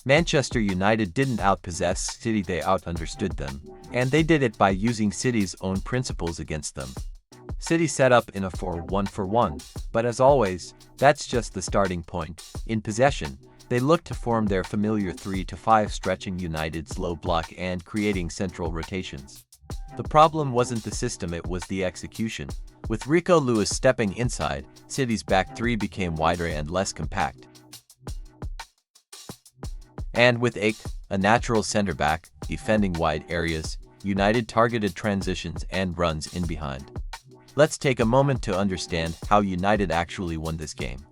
Manchester United didn't outpossess City, they out-understood them, and they did it by using City's own principles against them. City set up in a 4-1-4-1, but as always, that's just the starting point. In possession, they looked to form their familiar 3-5, stretching United's low block and creating central rotations. The problem wasn't the system, it was the execution. With Rico Lewis stepping inside, City's back three became wider and less compact. And with Ake, a natural center-back, defending wide areas, United targeted transitions and runs in behind. Let's take a moment to understand how United actually won this game.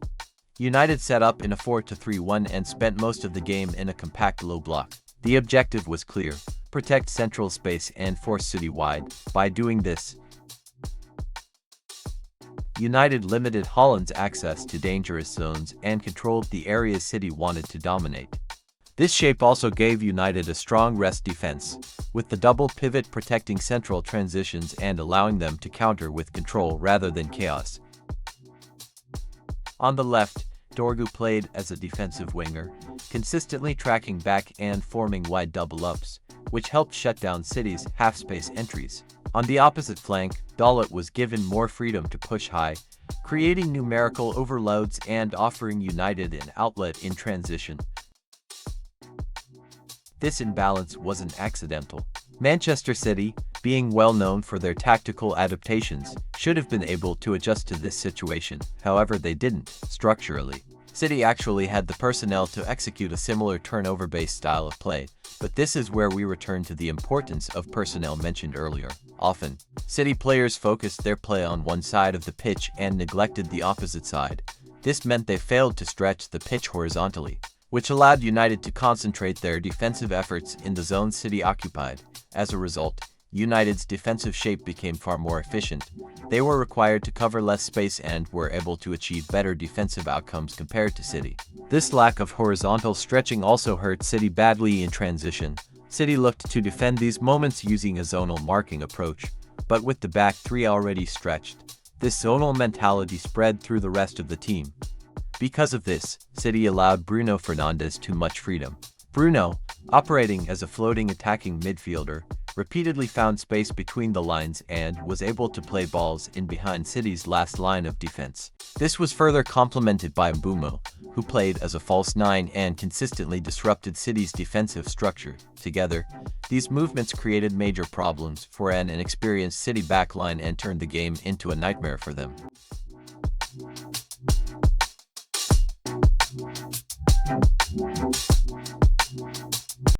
United set up in a 4-3-1 and spent most of the game in a compact low block. The objective was clear: protect central space and force City wide. By doing this, United limited Haaland's access to dangerous zones and controlled the areas City wanted to dominate. This shape also gave United a strong rest defense, with the double pivot protecting central transitions and allowing them to counter with control rather than chaos. On the left, Dorgu played as a defensive winger, consistently tracking back and forming wide double-ups, which helped shut down City's half-space entries. On the opposite flank, Dalot was given more freedom to push high, creating numerical overloads and offering United an outlet in transition. This imbalance wasn't accidental. Manchester City, being well known for their tactical adaptations, should have been able to adjust to this situation. However, they didn't. Structurally, City actually had the personnel to execute a similar turnover-based style of play, but this is where we return to the importance of personnel mentioned earlier. Often, City players focused their play on one side of the pitch and neglected the opposite side. This meant they failed to stretch the pitch horizontally, which allowed United to concentrate their defensive efforts in the zone City occupied. As a result, United's defensive shape became far more efficient. They were required to cover less space and were able to achieve better defensive outcomes compared to City. This lack of horizontal stretching also hurt City badly in transition. City looked to defend these moments using a zonal marking approach, but with the back three already stretched, this zonal mentality spread through the rest of the team. Because of this, City allowed Bruno Fernandes too much freedom. Bruno, operating as a floating attacking midfielder, repeatedly found space between the lines and was able to play balls in behind City's last line of defense. This was further complemented by Mbeumo, who played as a false nine and consistently disrupted City's defensive structure. Together, these movements created major problems for an inexperienced City backline and turned the game into a nightmare for them.